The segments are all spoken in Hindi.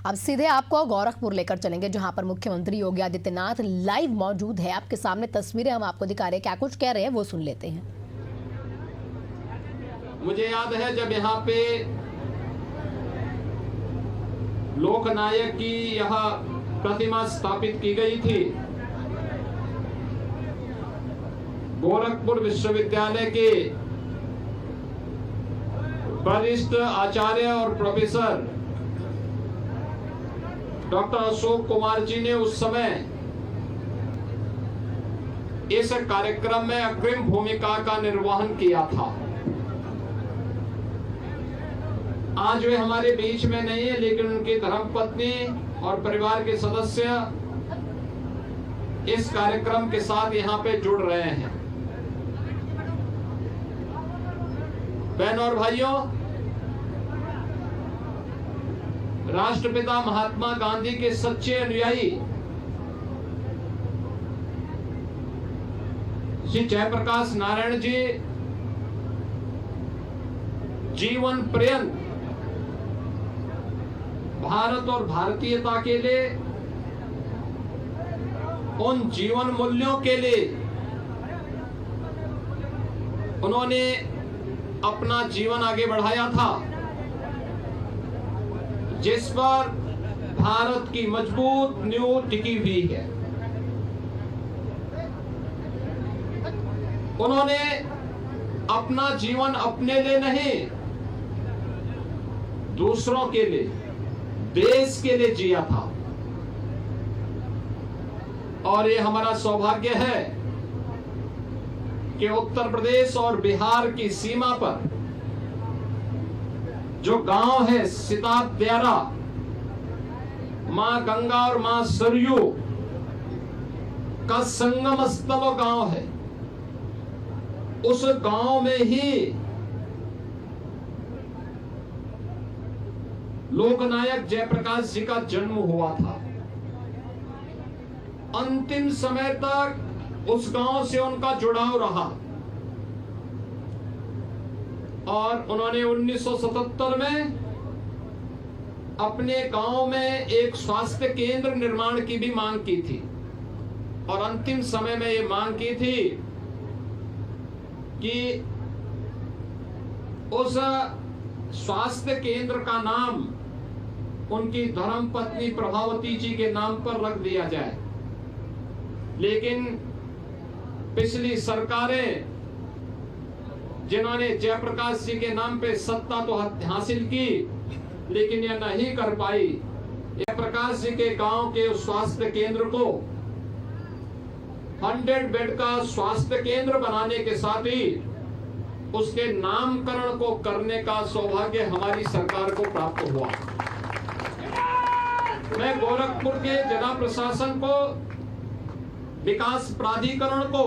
अब सीधे आपको गोरखपुर लेकर चलेंगे, जहां पर मुख्यमंत्री योगी आदित्यनाथ लाइव मौजूद है। आपके सामने तस्वीरें हम आपको दिखा रहे हैं, क्या कुछ कह रहे हैं वो सुन लेते हैं। मुझे याद है जब यहाँ पे लोकनायक की यह प्रतिमा स्थापित की गई थी, गोरखपुर विश्वविद्यालय के वरिष्ठ आचार्य और प्रोफेसर डॉक्टर अशोक कुमार जी ने उस समय इस कार्यक्रम में अग्रिम भूमिका का निर्वहन किया था। आज वे हमारे बीच में नहीं है, लेकिन उनकी धर्मपत्नी और परिवार के सदस्य इस कार्यक्रम के साथ यहाँ पे जुड़ रहे हैं। बहनों और भाइयों, राष्ट्रपिता महात्मा गांधी के सच्चे अनुयायी श्री जयप्रकाश नारायण जी जीवन पर्यंत भारत और भारतीयता के लिए, उन जीवन मूल्यों के लिए उन्होंने अपना जीवन आगे बढ़ाया था, जिस पर भारत की मजबूत नींव टिकी हुई है। उन्होंने अपना जीवन अपने लिए नहीं, दूसरों के लिए, देश के लिए जिया था। और ये हमारा सौभाग्य है कि उत्तर प्रदेश और बिहार की सीमा पर जो गांव है सिताब दियारा, मां गंगा और मां सरयू का संगम स्थल गांव है, उस गांव में ही लोकनायक जयप्रकाश जी का जन्म हुआ था। अंतिम समय तक उस गांव से उनका जुड़ाव रहा और उन्होंने 1977 में अपने गांव में एक स्वास्थ्य केंद्र निर्माण की भी मांग की थी और अंतिम समय में ये मांग की थी कि उस स्वास्थ्य केंद्र का नाम उनकी धर्मपत्नी प्रभावती जी के नाम पर रख दिया जाए। लेकिन पिछली सरकारें, जिन्होंने जयप्रकाश जी के नाम पे सत्ता तो हासिल की, लेकिन यह नहीं कर पाई। जयप्रकाश जी के गांव के उस स्वास्थ्य केंद्र को 100 बेड का स्वास्थ्य केंद्र बनाने के साथ ही उसके नामकरण को करने का सौभाग्य हमारी सरकार को प्राप्त हुआ। मैं गोरखपुर के जिला प्रशासन को, विकास प्राधिकरण को,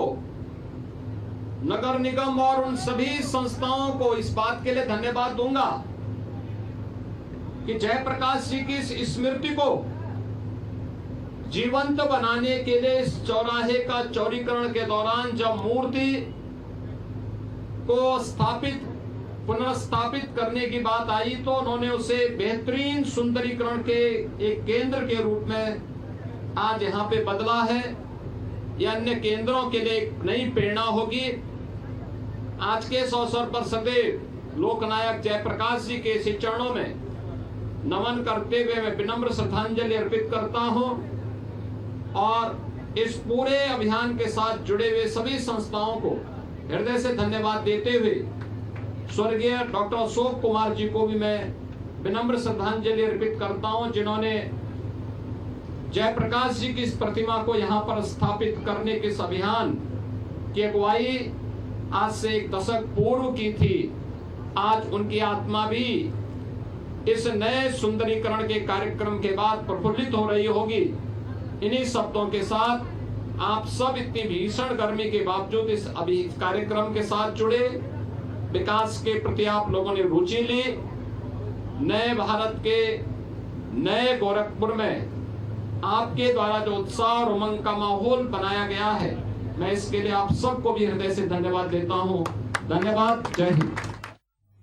नगर निगम और उन सभी संस्थाओं को इस बात के लिए धन्यवाद दूंगा कि जयप्रकाश जी की इस स्मृति को जीवंत बनाने के लिए इस चौराहे का चौड़ीकरण के दौरान जब मूर्ति को पुनर्स्थापित करने की बात आई, तो उन्होंने उसे बेहतरीन सुंदरीकरण के एक केंद्र के रूप में आज यहाँ पे बदला है। यह अन्य केंद्रों के लिए एक नई प्रेरणा होगी। आज के इस अवसर पर सदैव लोकनायक जयप्रकाश जी के इस चरणों में नमन करते हुए मैं विनम्र श्रद्धांजलि अर्पित करता हूं और इस पूरे अभियान के साथ जुड़े हुए सभी संस्थाओं को हृदय से धन्यवाद देते हुए स्वर्गीय डॉक्टर अशोक कुमार जी को भी मैं विनम्र श्रद्धांजलि अर्पित करता हूं, जिन्होंने जयप्रकाश जी की इस प्रतिमा को यहां पर स्थापित करने के इस अभियान की अगुवाई आज से 1 दशक पूर्व की थी। आज उनकी आत्मा भी इस नए सुंदरीकरण के कार्यक्रम के बाद प्रफुल्लित हो रही होगी। इन्हीं शब्दों के साथ आप सब इतनी भीषण गर्मी के बावजूद इस कार्यक्रम के साथ जुड़े, विकास के प्रति आप लोगों ने रुचि ली। नए भारत के नए गोरखपुर में आपके द्वारा जो उत्साह और उमंग का माहौल बनाया गया है, मैं इसके लिए आप सबको भी हृदय से धन्यवाद देता हूं। धन्यवाद। जय हिंद।